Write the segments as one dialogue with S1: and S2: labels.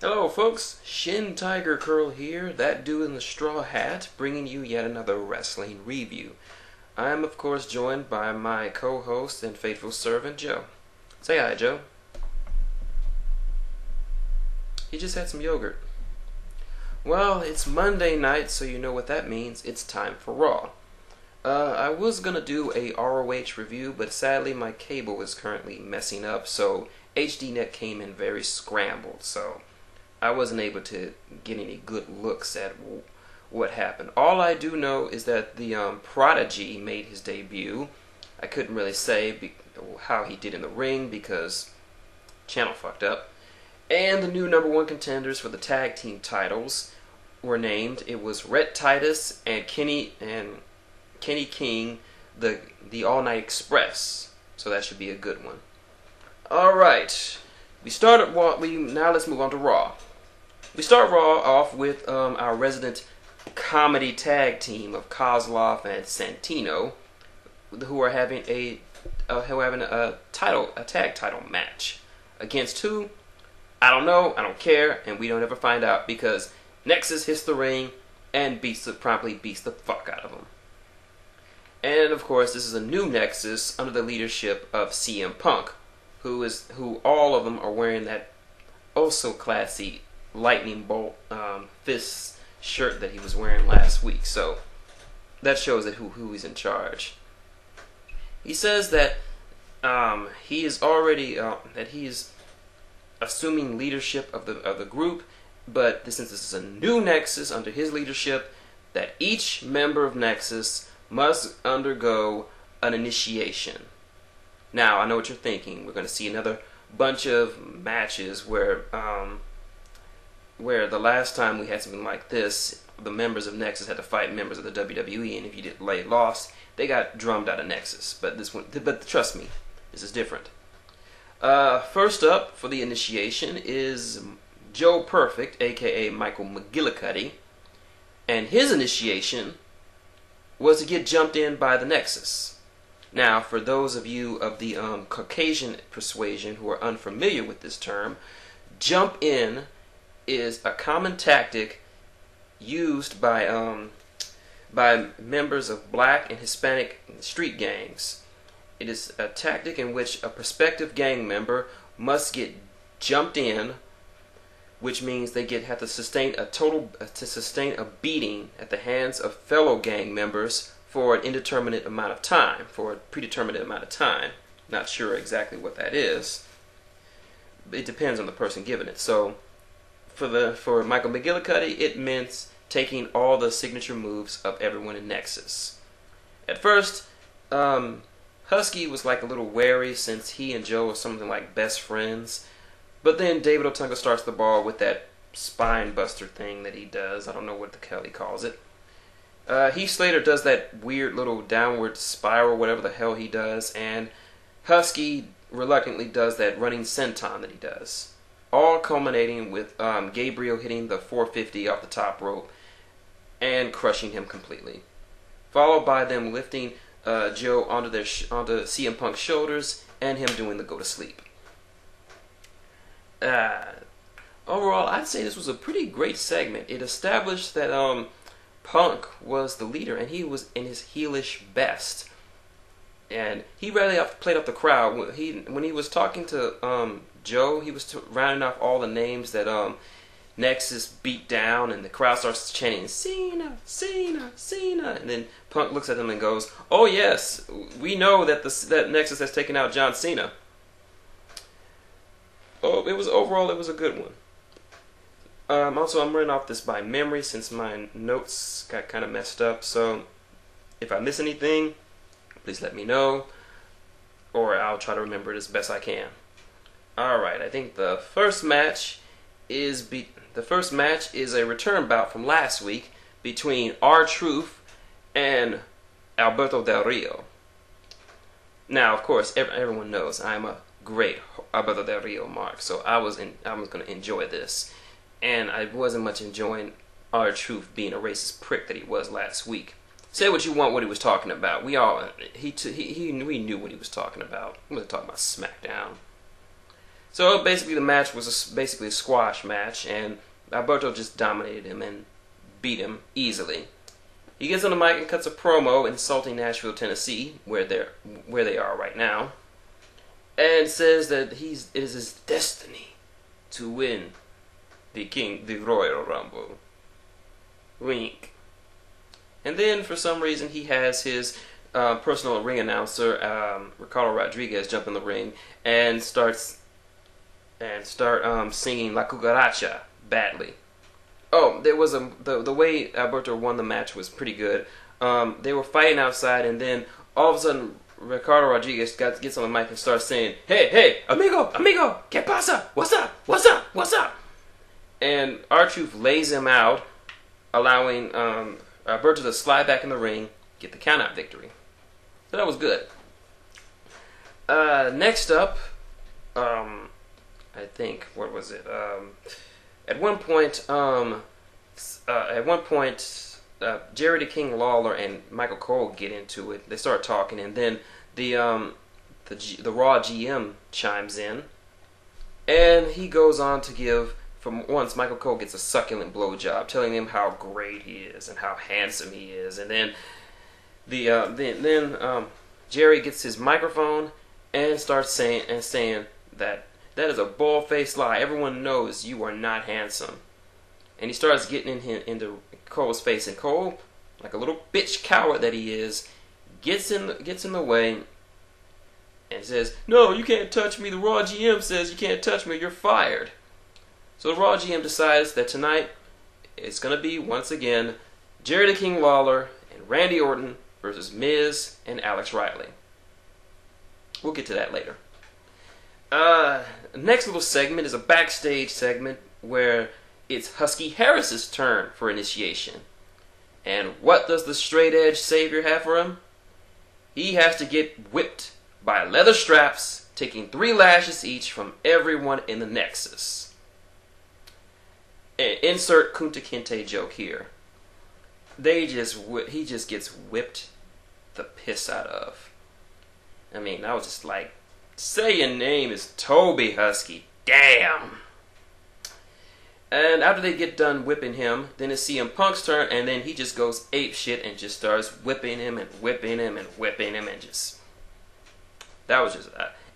S1: Hello folks, shintigercurl here, that dude in the straw hat, bringing you yet another wrestling review. I am of course joined by my co-host and faithful servant, Joe. Say hi, Joe. He just had some yogurt. Well, it's Monday night, so you know what that means. It's time for Raw. I was gonna do a ROH review, but sadly my cable is currently messing up, so HDNet came in very scrambled, so I wasn't able to get any good looks at what happened. All I do know is that the Prodigy made his debut. I couldn't really say how he did in the ring because channel fucked up. And the new #1 contenders for the tag team titles were named. It was Rhett Titus and Kenny King, the All Night Express. So that should be a good one. All right, now let's move on to Raw. We start Raw off with our resident comedy tag team of Kozlov and Santino, who are having a tag title match against who? I don't know, I don't care, and we don't ever find out because Nexus hits the ring and promptly beats the fuck out of them. And of course, this is a new Nexus under the leadership of CM Punk, who all of them are wearing that also classy lightning bolt fist shirt that he was wearing last week. So that shows that who he's in charge. He says that he is already that he's assuming leadership of the group, but since this is a new Nexus under his leadership, that each member of Nexus must undergo an initiation. Now I know what you're thinking. We're going to see another bunch of matches where the last time we had something like this, the members of Nexus had to fight members of the WWE, and if you lost, they got drummed out of Nexus. But trust me, this is different. First up for the initiation is Joe Perfect, aka Michael McGillicuddy, and his initiation was to get jumped in by the Nexus. Now, for those of you of the Caucasian persuasion who are unfamiliar with this term, jump in is a common tactic used by members of black and Hispanic street gangs. It is a tactic in which a prospective gang member must get jumped in, which means they have to sustain a beating at the hands of fellow gang members for an indeterminate amount of time, for a predetermined amount of time. Not sure exactly what that is. It depends on the person giving it. So for Michael McGillicuddy, it meant taking all the signature moves of everyone in Nexus. At first, Husky was like a little wary since he and Joe are something like best friends. But then David Otunga starts the ball with that spine buster thing that he does. I don't know what the hell he calls it. Heath Slater does that weird little downward spiral, whatever the hell he does, and Husky reluctantly does that running senton that he does. All culminating with Gabriel hitting the 450 off the top rope and crushing him completely. Followed by them lifting Joe onto CM Punk's shoulders and him doing the go to sleep. Overall, I'd say this was a pretty great segment. It established that Punk was the leader, and he was in his heelish best. And he really played up the crowd. When he was talking to Joe, he was rounding off all the names that Nexus beat down, and the crowd starts chanting, Cena, Cena, Cena. And then Punk looks at them and goes, oh yes, we know that that Nexus has taken out John Cena. Oh, overall it was a good one. Also, I'm running off this by memory since my notes got kind of messed up. So, if I miss anything, please let me know, or I'll try to remember it as best I can. All right, I think the first match is a return bout from last week between R-Truth and Alberto Del Rio. Now, of course, everyone knows I'm a great Alberto Del Rio mark, so I was going to enjoy this. And I wasn't much enjoying R-Truth being a racist prick that he was last week. Say what you want, what he was talking about. We knew what he was talking about. He wasn't talking about SmackDown. So basically the match was basically a squash match, and Alberto just dominated him and beat him easily. He gets on the mic and cuts a promo insulting Nashville, Tennessee, where they are right now, and says that it is his destiny to win the Royal Rumble. Wink. And then for some reason he has his personal ring announcer, Ricardo Rodriguez, jump in the ring and start singing La Cucaracha badly. Oh, there was the way Alberto won the match was pretty good. They were fighting outside, and then all of a sudden Ricardo Rodriguez gets on the mic and starts saying, "Hey, amigo, ¿qué pasa? What's up?" And R-Truth lays him out, allowing Alberto to slide back in the ring, get the countout victory. So that was good. Next up, I think, what was it? At one point, Jerry the King Lawler and Michael Cole get into it. They start talking, and then the Raw GM chimes in, and he goes on to give. For once, Michael Cole gets a succulent blowjob, telling him how great he is and how handsome he is, and then Jerry gets his microphone and starts saying that is a bald-faced lie. Everyone knows you are not handsome. And he starts getting into Cole's face, and Cole, like a little bitch coward that he is, gets in the way and says, "No, you can't touch me. The Raw GM says you can't touch me. You're fired." So the Raw GM decides that tonight it's going to be, once again, Jerry the King Lawler and Randy Orton versus Miz and Alex Riley. We'll get to that later. Next little segment is a backstage segment where it's Husky Harris's turn for initiation. And what does the straight edge savior have for him? He has to get whipped by leather straps, taking 3 lashes each from everyone in the Nexus. Insert Kunta Kinte joke here. He just gets whipped the piss out of. I mean, I was just like, say your name is Toby Husky. Damn. And after they get done whipping him, then it's CM Punk's turn, and then he just goes ape shit and just starts whipping him and whipping him and whipping him and just. That was just.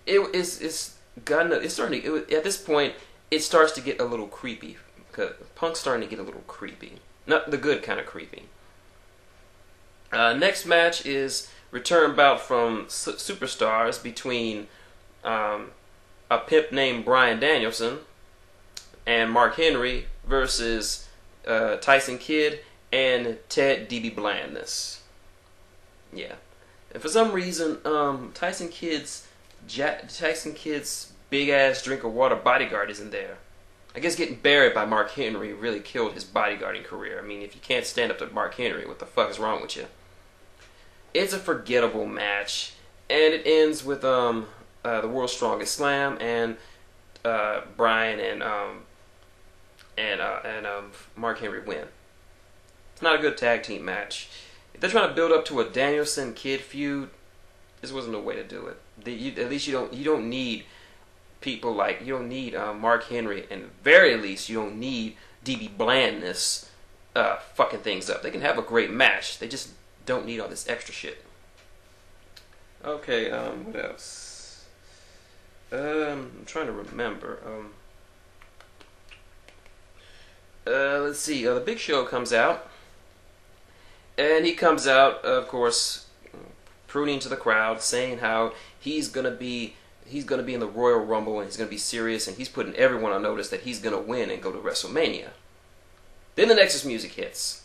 S1: It's starting to. At this point, it starts to get a little creepy. Punk's starting to get a little creepy. Not the good kind of creepy. Next match is return bout from Superstars between a pimp named Bryan Danielson and Mark Henry versus Tyson Kidd and Ted DB Blandness. Yeah. And for some reason, Tyson Kidd's big ass drink of water bodyguard isn't there. I guess getting buried by Mark Henry really killed his bodyguarding career. I mean, if you can't stand up to Mark Henry, what the fuck is wrong with you? It's a forgettable match, and it ends with the World's Strongest Slam and Bryan and Mark Henry win. It's not a good tag team match. If they're trying to build up to a Danielson Kidd feud, this wasn't the way to do it. At least you don't need people like, you don't need Mark Henry, and at the very least you don't need DB Blandness fucking things up. They can have a great match. They just don't need all this extra shit. Okay, what else? I'm trying to remember. Let's see. The Big Show comes out, and he comes out, of course, pruning to the crowd, saying how he's gonna be in the Royal Rumble and he's gonna be serious, and he's putting everyone on notice that he's gonna win and go to WrestleMania. Then the Nexus music hits.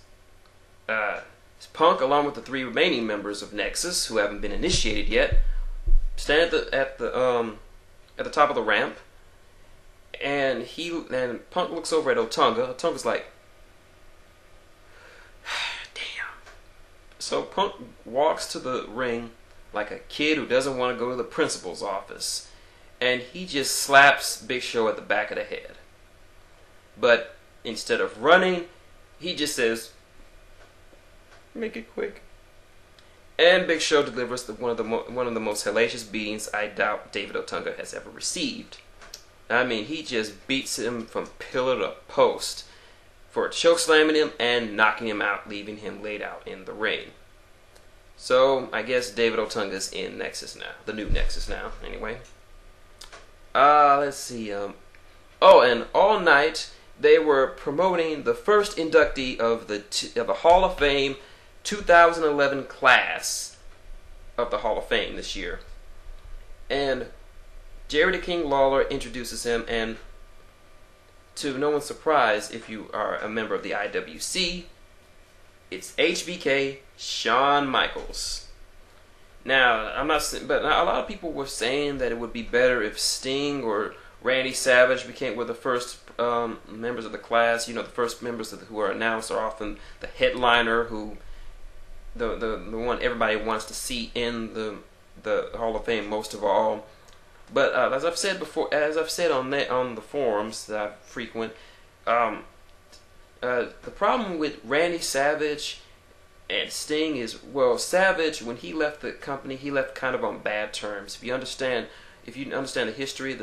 S1: Punk, along with the 3 remaining members of Nexus who haven't been initiated yet, stand at the top of the ramp, and Punk looks over at Otunga. Otunga's like, damn. So Punk walks to the ring like a kid who doesn't want to go to the principal's office, and he just slaps Big Show at the back of the head. But instead of running, he just says, "Make it quick." And Big Show delivers one of the most hellacious beatings I doubt David Otunga has ever received. I mean, he just beats him from pillar to post for chokeslamming him and knocking him out, leaving him laid out in the ring. So, I guess David Otunga's in Nexus now. The new Nexus now, anyway. Let's see. Oh, and all night they were promoting the first inductee of the Hall of Fame 2011 class of the Hall of Fame this year. And Jerry the King Lawler introduces him, and to no one's surprise, if you are a member of the IWC, it's HBK Shawn Michaels. Now, but a lot of people were saying that it would be better if Sting or Randy Savage were the first members of the class. You know, the first members who are announced are often the headliner, who the one everybody wants to see in the Hall of Fame most of all. But as I've said before, as I've said on the forums that I frequent, the problem with Randy Savage and Sting is, well, Savage, when he left the company, he left kind of on bad terms. If you understand the history,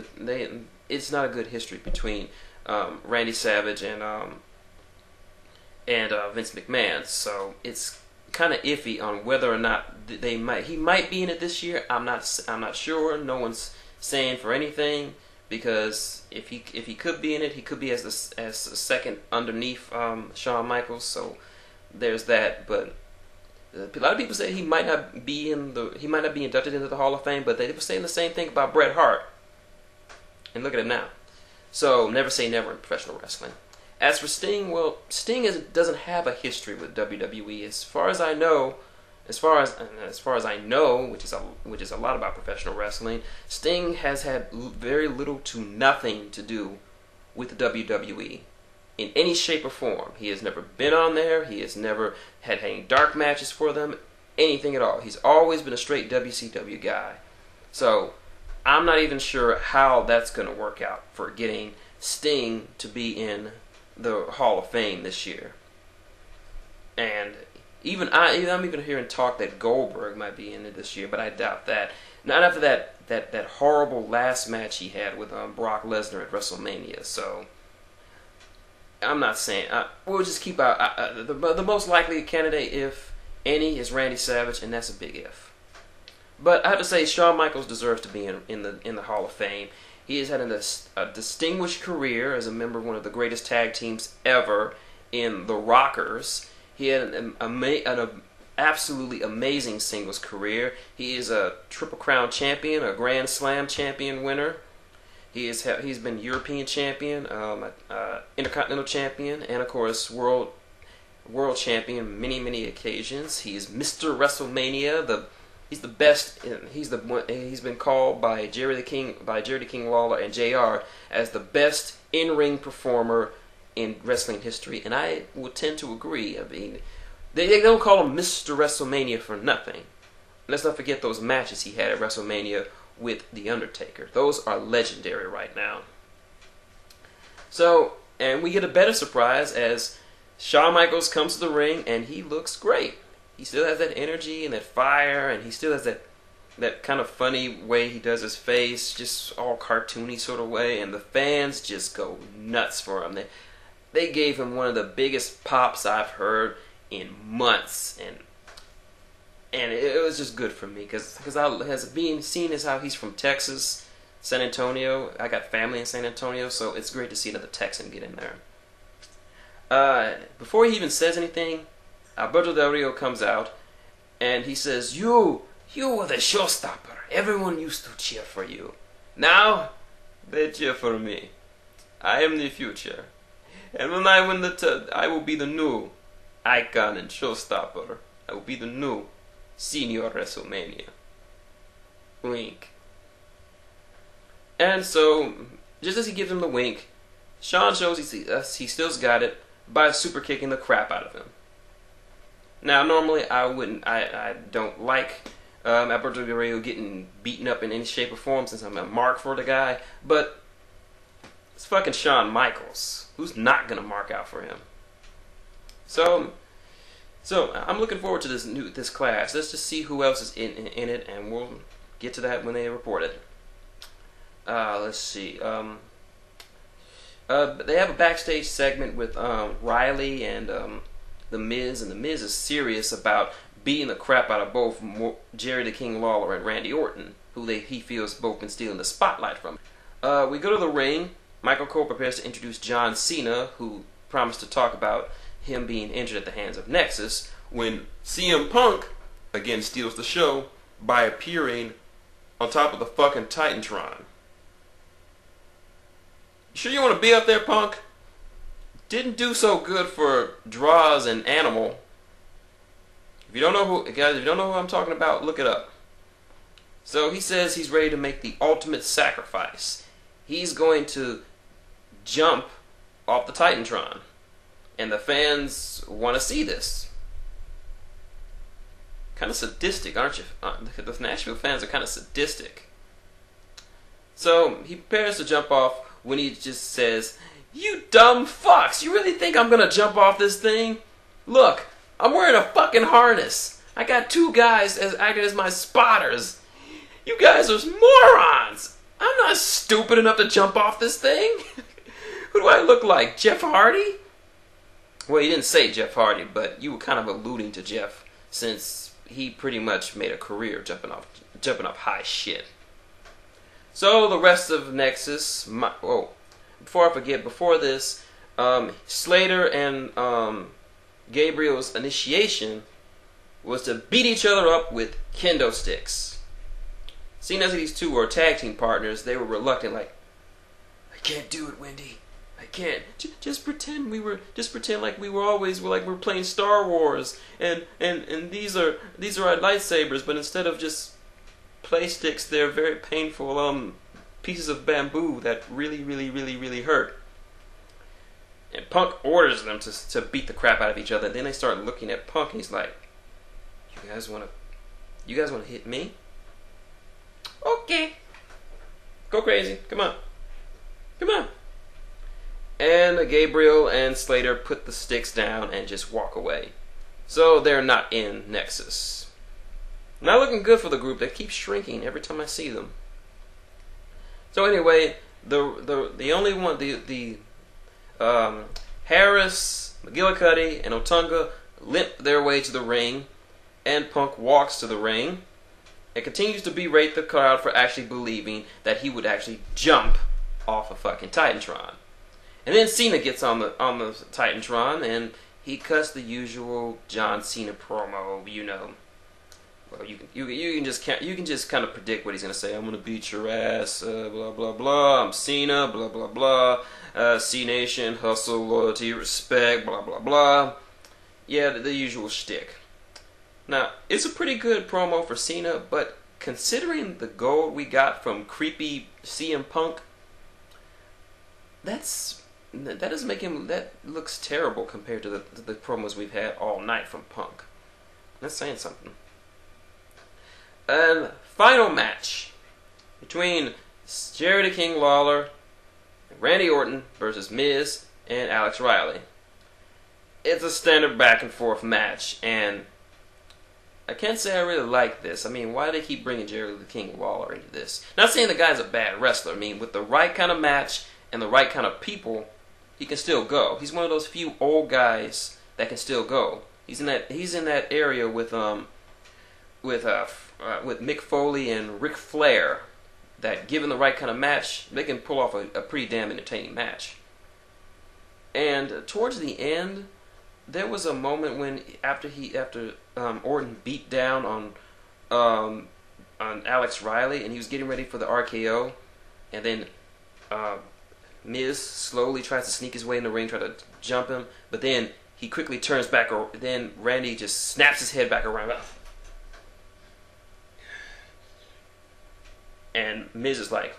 S1: it's not a good history between Randy Savage and Vince McMahon. So it's kind of iffy on whether or not he might be in it this year. I'm not sure. No one's saying for anything, because if he could be in it, he could be as a second underneath Shawn Michaels. So there's that. But a lot of people say he might not be inducted into the Hall of Fame, but they were saying the same thing about Bret Hart. And look at him now. So never say never in professional wrestling. As for Sting, well, Sting doesn't have a history with WWE, as far as I know. As far as I know, which is a lot about professional wrestling, Sting has had very little to nothing to do with the WWE in any shape or form. He has never been on there. He has never had any dark matches for them, anything at all. He's always been a straight WCW guy. So I'm not even sure how that's going to work out for getting Sting to be in the Hall of Fame this year. And I'm even hearing talk that Goldberg might be in it this year, but I doubt that. Not after that horrible last match he had with Brock Lesnar at WrestleMania. So I'm not saying. We'll just keep out. The most likely candidate, if any, is Randy Savage, and that's a big if. But I have to say, Shawn Michaels deserves to be in the Hall of Fame. He has had a distinguished career as a member of one of the greatest tag teams ever in the Rockers. He had an absolutely amazing singles career. He is a Triple Crown champion, a Grand Slam champion winner. He's been European champion, Intercontinental champion, and of course world champion many occasions. He is Mr. WrestleMania. He's the best. He's been called by Jerry the King Lawler and JR as the best in-ring performer in wrestling history, and I would tend to agree. I mean, they don't call him Mr. WrestleMania for nothing. Let's not forget those matches he had at WrestleMania with The Undertaker. Those are legendary right now. So, and we get a better surprise as Shawn Michaels comes to the ring, and he looks great. He still has that energy and that fire, and he still has that kind of funny way he does his face, just all cartoony sort of way, and the fans just go nuts for him. They gave him one of the biggest pops I've heard in months, and it was just good for me because seeing as how he's from Texas, San Antonio. I got family in San Antonio, so it's great to see another Texan get in there. Before he even says anything, Alberto Del Rio comes out, and he says, "You were the showstopper. Everyone used to cheer for you. Now they cheer for me. I am the future." And when I win I will be the new icon and showstopper. I will be the new Senior WrestleMania. Wink. And so, just as he gives him the wink, Shawn shows he still's got it by super kicking the crap out of him. Now, normally I don't like Alberto Del Rio getting beaten up in any shape or form, since I'm a mark for the guy, but it's fucking Shawn Michaels. Who's not gonna mark out for him? So I'm looking forward to this class. Let's just see who else is in it, and we'll get to that when they report it. Let's see. They have a backstage segment with Riley and The Miz, and The Miz is serious about beating the crap out of both Jerry the King Lawler and Randy Orton, who he feels both been stealing the spotlight from. We go to the ring. Michael Cole prepares to introduce John Cena, who promised to talk about him being injured at the hands of Nexus, when CM Punk again steals the show by appearing on top of the fucking Titantron. You sure you want to be up there, Punk? Didn't do so good for Draws and Animal. If you don't know who, guys, if you don't know who I'm talking about, look it up. So he says he's ready to make the ultimate sacrifice. He's going to jump off the Titantron. And the fans want to see this. Kind of sadistic, aren't you? The Nashville fans are kind of sadistic. So he prepares to jump off when he just says, "You dumb fucks, you really think I'm going to jump off this thing? Look, I'm wearing a fucking harness. I got two guys acting as my spotters. You guys are morons. I'm not stupid enough to jump off this thing. Who do I look like, Jeff Hardy?" Well, you didn't say Jeff Hardy, but you were kind of alluding to Jeff, since he pretty much made a career jumping off high shit. So the rest of Nexus, before I forget, before this, Slater and Gabriel's initiation was to beat each other up with kendo sticks. Seeing as these two were tag team partners, they were reluctant, like, "I can't do it, Wendy. I can't. Just pretend like we were always like we're playing Star Wars, and these are our lightsabers, but instead of just play sticks, they're very painful pieces of bamboo that really hurt." And Punk orders them to beat the crap out of each other. Then they start looking at Punk, and he's like, "You guys wanna hit me? Okay, go crazy. Come on." And Gabriel and Slater put the sticks down and just walk away. So they're not in Nexus. Not looking good for the group. They keep shrinking every time I see them. So anyway, the only one, Harris, McGillicuddy, and Otunga limp their way to the ring, and Punk walks to the ring and continues to berate the crowd for actually believing that he would actually jump off a fucking Titantron. And then Cena gets on the Titantron, and he cuts the usual John Cena promo. You know, well, you can just kind of predict what he's gonna say. "I'm gonna beat your ass, blah blah blah. I'm Cena, blah blah blah. C Nation, hustle, loyalty, respect, blah blah blah." Yeah, the usual shtick. Now, it's a pretty good promo for Cena, but considering the gold we got from creepy CM Punk, that doesn't make him. That looks terrible compared to the promos we've had all night from Punk. That's saying something. And final match between Jerry the King Lawler and Randy Orton versus Miz and Alex Riley. It's a standard back and forth match, and I can't say I really like this. I mean, why do they keep bringing Jerry the King Lawler into this? Not saying the guy's a bad wrestler. I mean, with the right kind of match and the right kind of people, he can still go. He's one of those few old guys that can still go. He's in that area with Mick Foley and Ric Flair, that given the right kind of match, they can pull off a pretty damn entertaining match. And towards the end, there was a moment when after Orton beat down on Alex Riley, and he was getting ready for the RKO, and then Miz slowly tries to sneak his way in the ring, try to jump him, but then he quickly turns back. Then Randy just snaps his head back around, and Miz is like,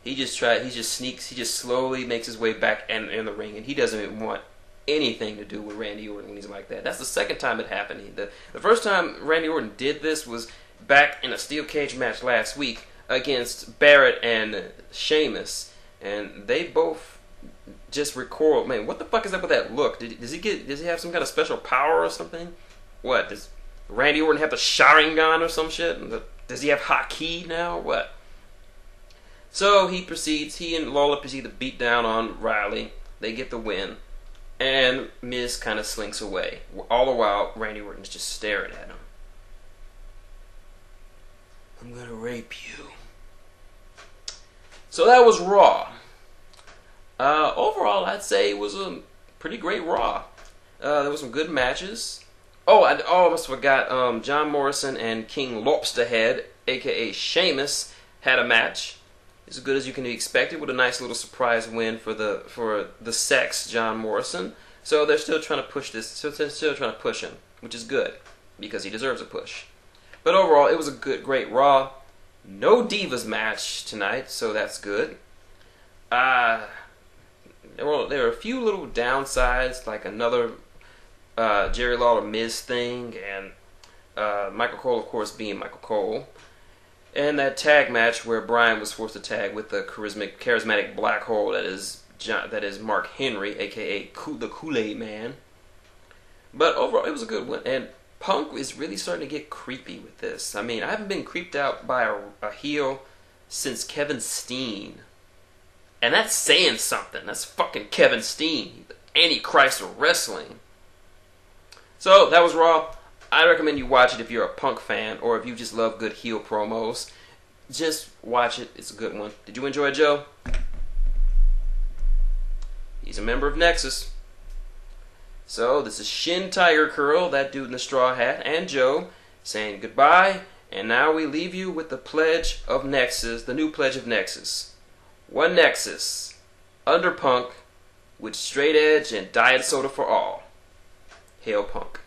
S1: he just slowly makes his way back in the ring, and he doesn't even want anything to do with Randy Orton when he's like that. That's the second time it happened. The first time Randy Orton did this was back in a steel cage match last week against Barrett and Sheamus, and they both just recoiled. Man, what the fuck is up with that look? Does he have some kind of special power or something? What, does Randy Orton have the Sharingan or some shit? Does he have Haki now or what? So he and Lawler proceed to beat down on Riley. They get the win. And Miz kind of slinks away. All the while, Randy Orton's just staring at him. I'm gonna rape you. So that was Raw. Overall, I'd say it was a pretty great Raw. There were some good matches. Oh, I almost forgot. John Morrison and King Lobsterhead, aka Sheamus, had a match. As good as you can be expected, with a nice little surprise win for the sex John Morrison. So they're still trying to push this. So they're still trying to push him, which is good because he deserves a push. But overall, it was a great Raw. No Divas match tonight, so that's good. There were a few little downsides, like another Jerry Lawler Miz thing, and Michael Cole, of course, being Michael Cole. And that tag match where Bryan was forced to tag with the charismatic black hole that is Mark Henry, aka the Kool-Aid Man. But overall, it was a good one. And Punk is really starting to get creepy with this. I mean, I haven't been creeped out by a heel since Kevin Steen. And that's saying something. That's fucking Kevin Steen, the Antichrist of wrestling. So, that was Raw. I recommend you watch it if you're a Punk fan, or if you just love good heel promos. Just watch it. It's a good one. Did you enjoy it, Joe? He's a member of Nexus. So, this is shintigercurl, that dude in the straw hat, and Joe, saying goodbye. And now we leave you with the pledge of Nexus, the new pledge of Nexus. One Nexus, under Punk, with straight edge and diet soda for all. Hail Punk.